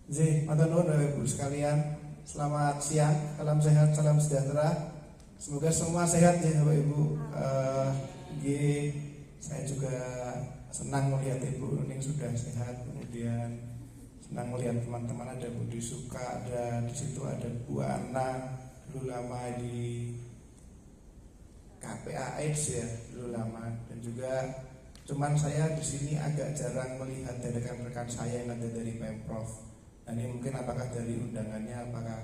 Matur nuwun Bapak Ibu sekalian. Selamat siang, salam sehat, salam sejahtera. Semoga semua sehat ya Bapak Ibu. Saya juga senang melihat Ibu Nuning sudah sehat. Kemudian senang melihat teman-teman, ada Budi Suka, ada di situ ada Bu Ana, dulu lama di KPA AIDS ya, dulu lama. Dan juga cuman saya di sini agak jarang melihat dari rekan-rekan saya yang ada dari Pemprov. Nah, ini mungkin apakah dari undangannya, apakah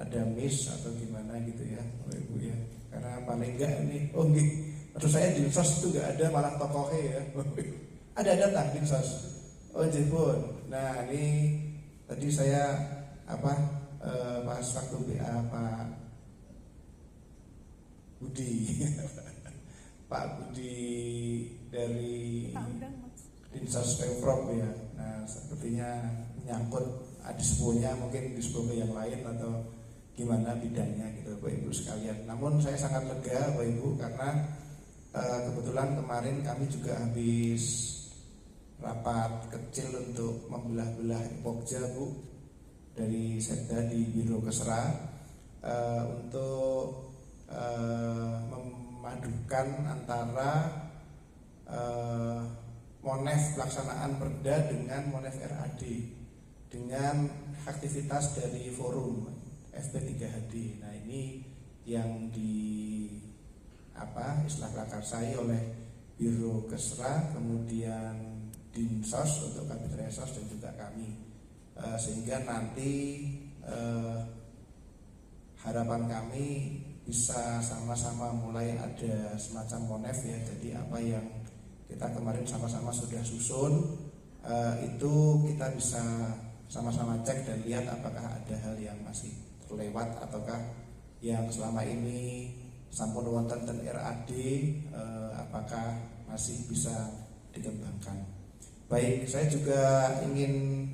ada miss atau gimana gitu ya Bapak Ibu ya. Karena paling enggak ini, menurut saya di Dinsos itu enggak ada, malah tokohnya ya. Ada datang Dinsos. Pun. Nah, ini tadi saya pas waktu BA Pak Budi Pak Budi dari Dinsos Pemprov ya. Nah, sepertinya menyangkut adisponya, mungkin dispo yang lain atau gimana bidangnya gitu Bapak Ibu sekalian. Namun saya sangat lega Bapak Ibu karena kebetulan kemarin kami juga habis rapat kecil untuk membelah-belah Pokja Bu dari Setda di Biro Kesra untuk memadukan antara Monef pelaksanaan Perda dengan Monef RAD dengan aktivitas dari forum FP3HD. Nah, ini yang istilah prakarsai oleh Biro Kesra, kemudian Dinsos untuk Kabit Resos dan juga kami, sehingga nanti harapan kami bisa sama-sama mulai ada semacam Monef ya. Jadi apa yang kita kemarin sama-sama sudah susun itu kita bisa sama-sama cek dan lihat apakah ada hal yang masih terlewat ataukah yang selama ini sampun wonten ten RAD apakah masih bisa dikembangkan. Baik, saya juga ingin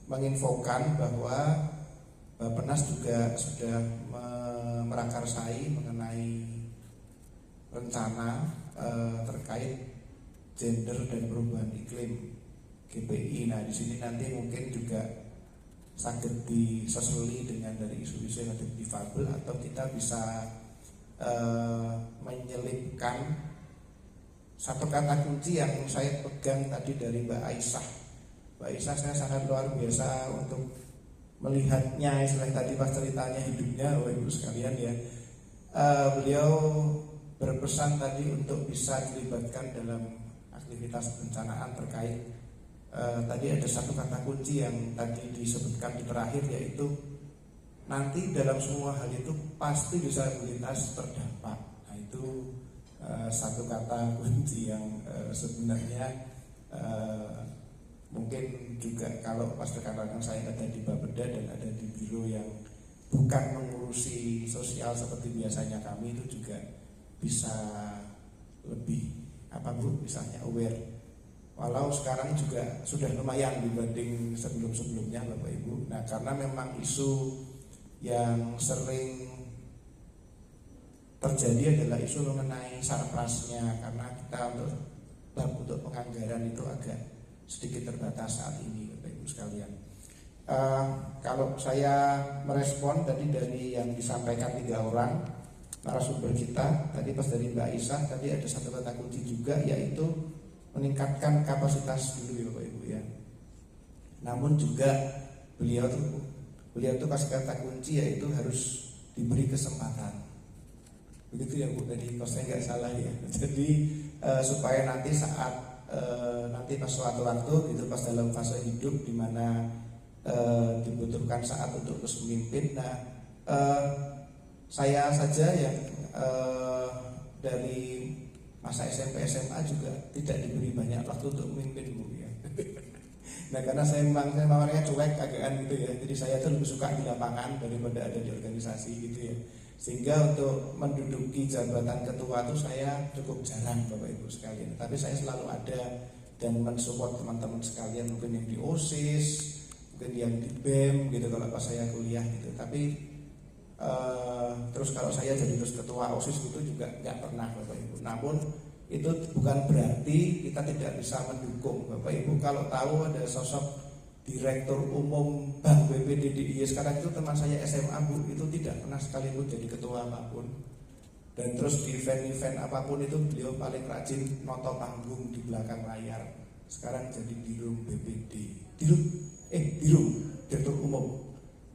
menginfokan bahwa Bappenas juga sudah merakarsai mengenai rencana terkait gender dan perubahan iklim GPI. Nah, di sini nanti mungkin juga sakit diseseli dengan dari isu-isu yang ada di difabel, atau kita bisa menyelipkan satu kata kunci yang saya pegang tadi dari Mbak Aisyah. Mbak Aisyah saya sangat luar biasa untuk melihatnya, istilah tadi pas ceritanya hidupnya Bapak Ibu sekalian ya. Beliau berpesan tadi untuk bisa dilibatkan dalam aktivitas perencanaan terkait tadi ada satu kata kunci yang tadi disebutkan di terakhir, yaitu nanti dalam semua hal itu pasti disabilitas terdampak. Nah, itu satu kata kunci yang sebenarnya mungkin juga kalau pas rekan-rekan saya ada di Bapeda dan ada di biro yang bukan mengurusi sosial seperti biasanya kami, itu juga bisa lebih misalnya aware. Walau sekarang juga sudah lumayan dibanding sebelum-sebelumnya Bapak Ibu. Nah, karena memang isu yang sering terjadi adalah isu mengenai sarprasnya, karena kita untuk penganggaran itu agak sedikit terbatas saat ini Bapak Ibu sekalian. Kalau saya merespon tadi dari yang disampaikan 3 orang narasumber kita, tadi pas dari Mbak Aisyah tadi ada satu kata kunci juga, yaitu meningkatkan kapasitas dulu ya Bapak Ibu ya. Namun juga beliau tuh kasih kata kunci yaitu harus diberi kesempatan. Begitu ya Bu tadi, kalau saya nggak salah ya. Jadi supaya nanti saat nanti pas suatu waktu itu pas dalam fase hidup di mana dibutuhkan saat untuk terus memimpin. Nah, saya saja yang dari masa SMP SMA juga tidak diberi banyak waktu untuk memimpin Bu ya. Nah, karena saya memang orangnya cuek agaan gitu ya. Jadi saya tuh lebih suka di lapangan daripada ada di organisasi gitu ya. Sehingga untuk menduduki jabatan ketua itu saya cukup jarang Bapak Ibu sekalian. Tapi saya selalu ada dan mensupport teman-teman sekalian, mungkin yang di OSIS, mungkin yang di BEM gitu kalau pas saya kuliah gitu. Tapi terus kalau saya jadi terus ketua OSIS gitu juga nggak pernah Bapak Ibu. Namun itu bukan berarti kita tidak bisa mendukung Bapak Ibu. Kalau tahu ada sosok Direktur Umum Bank BPD DIY sekarang itu teman saya SMA Bu, itu tidak pernah sekalipun jadi ketua apapun. Dan terus di event-event apapun itu beliau paling rajin nonton panggung di belakang layar. Sekarang jadi Dirut BPD, Dirut Direktur Umum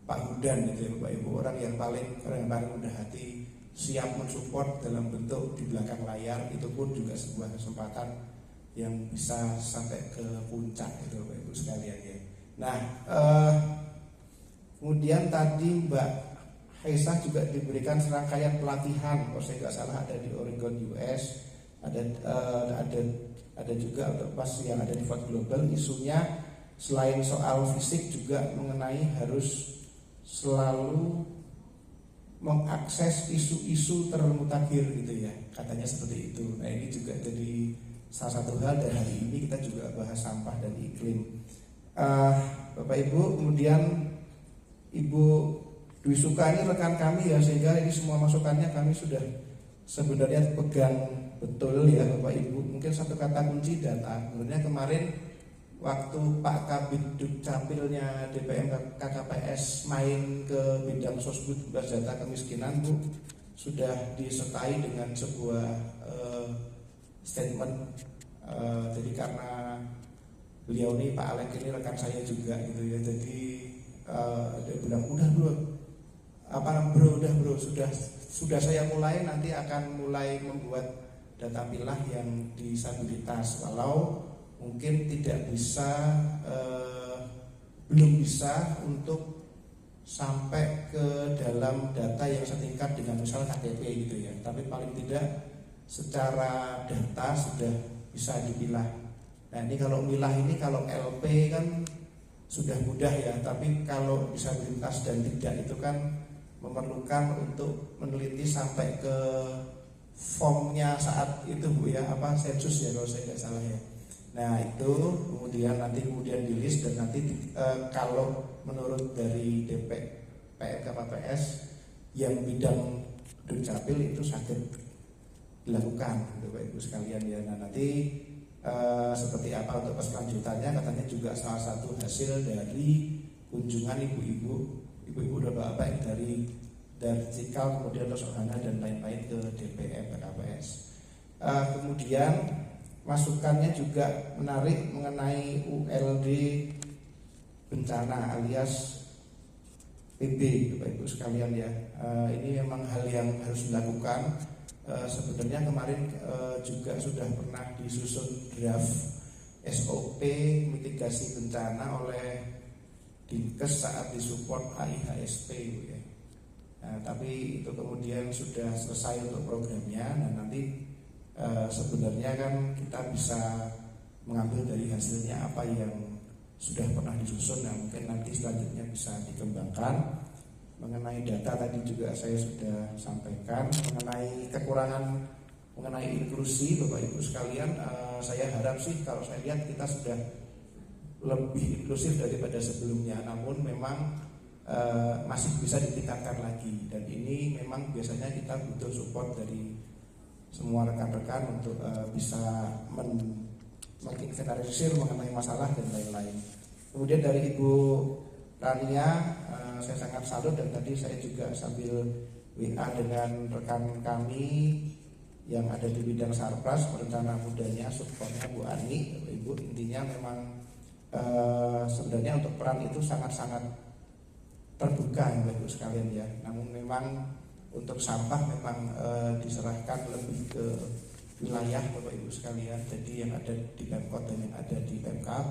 Pak Hudan itu ya Bapak Ibu, orang yang paling rendah hati, siap mensupport dalam bentuk di belakang layar. Itu pun juga sebuah kesempatan yang bisa sampai ke puncak itu Bapak Ibu sekalian ya. Nah, kemudian tadi Mbak Haisah juga diberikan serangkaian pelatihan, kalau saya nggak salah ada di Oregon US, ada juga untuk pas yang ada di Fort Global. Isunya selain soal fisik juga mengenai harus selalu mengakses isu-isu termutakhir gitu ya, katanya seperti itu. Nah ini juga jadi salah satu hal, dan hari ini kita juga bahas sampah dan iklim. Bapak Ibu, kemudian Ibu Dwi Suka ini rekan kami ya, sehingga ini semua masukannya kami sudah sebenarnya pegang betul ya Bapak Ibu. Mungkin satu kata kunci data. Sebenarnya kemarin waktu Pak Kabid Dukcapilnya DPM KKPS main ke bidang sosbud bebas data kemiskinan Bu, sudah disertai dengan sebuah statement. Jadi karena beliau ini Pak Alek ini rekan saya juga gitu ya, jadi dia bilang udah bro sudah saya mulai, nanti akan mulai membuat data pilah yang disabilitas, walau mungkin tidak bisa belum bisa untuk sampai ke dalam data yang setingkat dengan misalnya KTP gitu ya, tapi paling tidak secara data sudah bisa dipilah. Nah ini kalau milah ini, kalau LP kan sudah mudah ya, tapi kalau disabilitas dan tidak itu kan memerlukan untuk meneliti sampai ke formnya saat itu Bu ya, apa sensus ya kalau saya tidak salah ya. Nah itu kemudian di list, dan nanti kalau menurut dari DPM KPPS yang bidang Dukcapil itu sakit dilakukan gitu Bapak Ibu sekalian ya. Nah nanti seperti apa untuk kelanjutannya, katanya juga salah satu hasil dari kunjungan ibu-ibu dan bapak dari Cikal, kemudian Tosohana dan lain-lain ke DPM KPPS. Kemudian masukannya juga menarik mengenai ULD bencana alias PB Bapak Ibu sekalian ya. Ini memang hal yang harus dilakukan. Sebenarnya kemarin juga sudah pernah disusun draft SOP mitigasi bencana oleh Dinkes saat disupport AIHSP ya. Nah, tapi itu kemudian sudah selesai untuk programnya, dan nanti sebenarnya kan kita bisa mengambil dari hasilnya apa yang sudah pernah disusun. Nah mungkin nanti selanjutnya bisa dikembangkan. Mengenai data tadi juga saya sudah sampaikan, mengenai kekurangan mengenai inklusi Bapak Ibu sekalian, saya harap sih kalau saya lihat kita sudah lebih inklusif daripada sebelumnya, namun memang masih bisa ditingkatkan lagi, dan ini memang biasanya kita butuh support dari semua rekan-rekan untuk bisa menginventarisir mengenai masalah dan lain-lain. Kemudian dari Ibu Rania, saya sangat salut, dan tadi saya juga sambil WA dengan rekan kami yang ada di bidang Sarpras, perencana mudanya, supportnya Bu Ani, Ibu. Intinya memang sebenarnya untuk peran itu sangat-sangat terbuka ya Ibu sekalian ya. Namun memang untuk sampah memang diserahkan lebih ke wilayah Bapak Ibu sekalian, jadi yang ada di Pemkot dan yang ada di Pemkab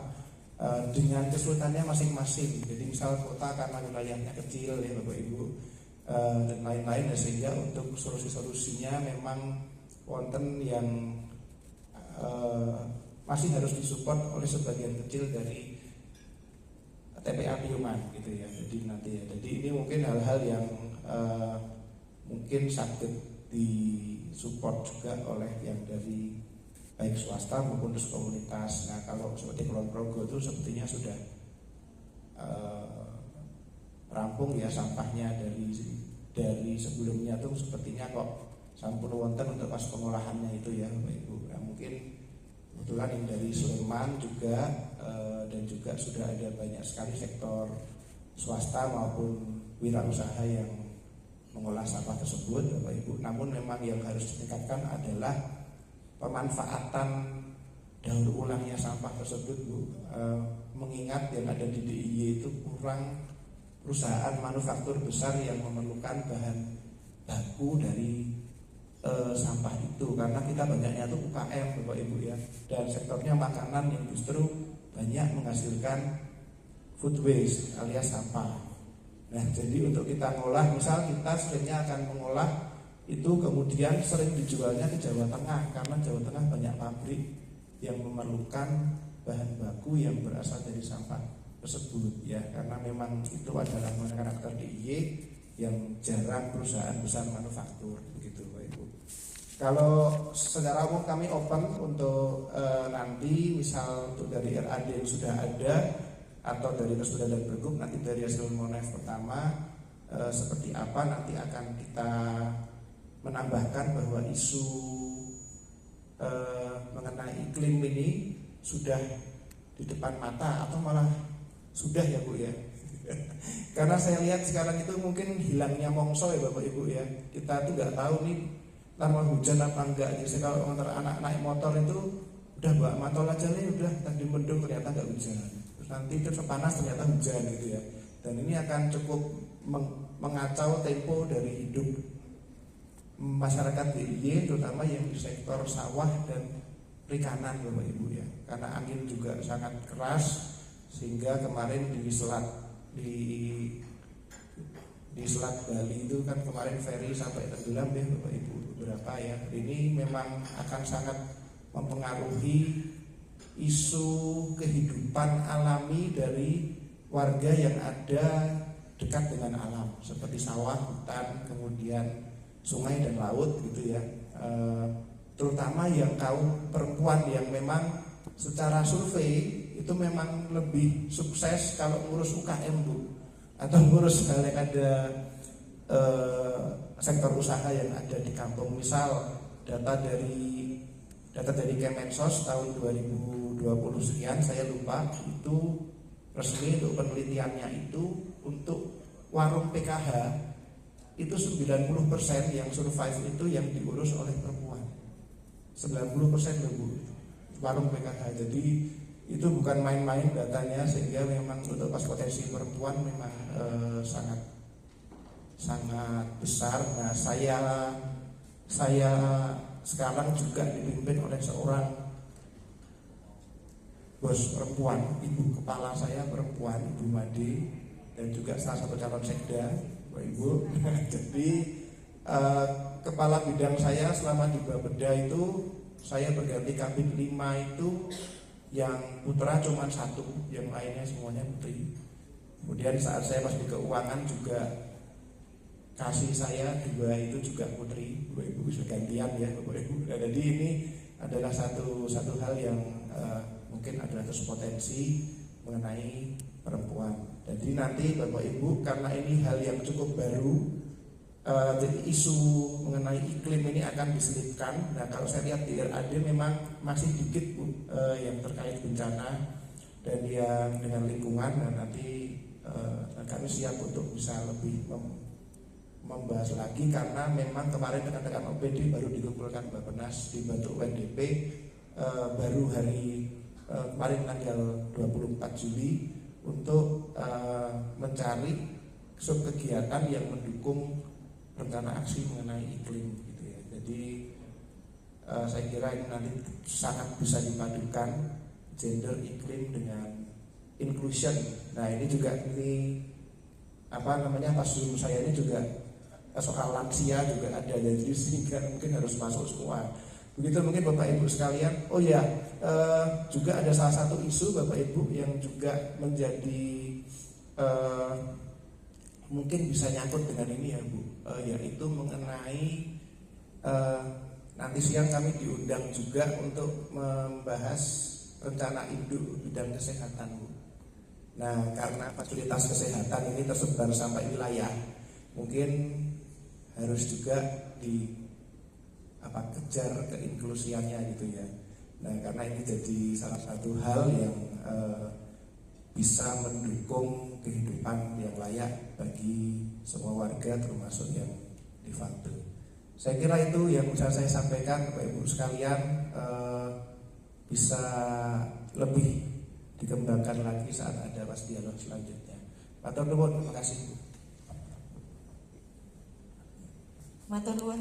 dengan kesulitannya masing-masing. Jadi misal kota karena wilayahnya kecil ya Bapak Ibu dan lain-lain, sehingga untuk solusi-solusinya memang wonten yang masih harus disupport oleh sebagian kecil dari TPA Piuman gitu ya. Jadi nanti ya, jadi ini mungkin hal-hal yang mungkin sakit disupport juga oleh yang dari baik swasta maupun komunitas. Nah kalau seperti Kulon Progo itu sepertinya sudah rampung ya sampahnya dari sebelumnya tuh sepertinya kok sampun wonten untuk pas pengolahannya itu ya Bapak Ibu. Nah, mungkin Kebetulan yang dari Sleman juga dan juga sudah ada banyak sekali sektor swasta maupun wirausaha yang mengolah sampah tersebut, Bapak Ibu. Namun memang yang harus ditingkatkan adalah pemanfaatan daur ulangnya sampah tersebut, Bu. Mengingat yang ada di DIY itu kurang perusahaan manufaktur besar yang memerlukan bahan baku dari sampah itu, karena kita banyaknya itu UKM, Bapak Ibu ya, dan sektornya makanan yang justru banyak menghasilkan food waste alias sampah. Nah, jadi untuk kita ngolah, misal kita seringnya akan mengolah itu kemudian sering dijualnya ke Jawa Tengah, karena Jawa Tengah banyak pabrik yang memerlukan bahan baku yang berasal dari sampah tersebut ya, karena memang itu adalah karakter DIY yang jarang perusahaan besar manufaktur begitu, Bapak Ibu. Kalau secara umum kami open untuk nanti misal untuk dari RAD yang sudah ada atau dari Kesudah dan Bergub, nanti dari hasil Monef pertama seperti apa nanti akan kita menambahkan bahwa isu mengenai iklim ini sudah di depan mata atau malah sudah ya Bu ya. Karena saya lihat sekarang itu mungkin hilangnya mongso ya Bapak Ibu ya. Kita tuh nggak tahu nih lama hujan apa enggak. Jadi kalau antara anak naik motor itu udah bawa mantol aja nih, udah tadi mendung ternyata nggak hujan. Terus nanti terus panas ternyata hujan gitu ya. Dan ini akan cukup mengacau tempo dari hidup masyarakat DIY, terutama yang di sektor sawah dan perikanan Bapak Ibu ya. Karena angin juga sangat keras sehingga kemarin di selat Bali itu kan kemarin ferry sampai tenggelam ya Bapak Ibu beberapa ya. Ini memang akan sangat mempengaruhi isu kehidupan alami dari warga yang ada dekat dengan alam seperti sawah, hutan, kemudian sungai dan laut gitu ya. Terutama yang kaum perempuan yang memang secara survei itu memang lebih sukses kalau ngurus UKM Bu, atau ngurus hal yang ada sektor usaha yang ada di kampung. Misal data dari Kemensos tahun 2020 sekian, saya lupa itu resmi untuk penelitiannya itu untuk warung PKH itu 90% yang survive itu yang diurus oleh perempuan. 90% loh Bu, warung PKH. Jadi itu bukan main-main datanya, sehingga memang untuk pas potensi perempuan memang sangat besar. Nah, saya sekarang juga dipimpin oleh seorang bos perempuan, ibu kepala saya perempuan, Ibu Made, dan juga salah satu calon sekda, Bapak Ibu. Jadi kepala bidang saya selama di Bapeda itu saya berganti kabin 5 itu yang putra cuma 1, yang lainnya semuanya putri. Kemudian saat saya pas di keuangan juga kasih saya 2 itu juga putri, Bapak Ibu, bisa gantian ya Bapak Ibu. Nah, jadi ini adalah satu hal yang mungkin adalah potensi mengenai perempuan. Jadi nanti Bapak Ibu, karena ini hal yang cukup baru, jadi isu mengenai iklim ini akan diselipkan. Nah, kalau saya lihat di RAD memang masih dikit Bu, yang terkait bencana dan yang dengan lingkungan. Dan nanti kami siap untuk bisa lebih membahas lagi, karena memang kemarin rekan-rekan OPD baru dikumpulkan Bappenas dibantu UNDP baru hari kemarin tanggal 24 Juli untuk mencari kegiatan yang mendukung rencana aksi mengenai iklim gitu ya. Jadi saya kira ini nanti sangat bisa dipadukan gender, iklim dengan inclusion. Nah, ini juga pas Zoom saya ini juga soal lansia juga ada, jadi sehingga mungkin harus masuk semua. Begitu mungkin Bapak Ibu sekalian. Oh ya, juga ada salah satu isu Bapak Ibu yang juga menjadi mungkin bisa nyangkut dengan ini ya Bu, yaitu mengenai nanti siang kami diundang juga untuk membahas rencana induk bidang kesehatan Bu. Nah, karena fasilitas kesehatan ini tersebar sampai wilayah, mungkin harus juga kejar keinklusiannya gitu ya. Nah, karena ini jadi salah satu hal yang bisa mendukung kehidupan yang layak bagi semua warga, termasuk yang difabel. Saya kira itu yang bisa saya sampaikan Bapak Ibu sekalian, bisa lebih dikembangkan lagi saat ada pas dialog selanjutnya. Matur nuwun, terima kasih. Matur nuwun.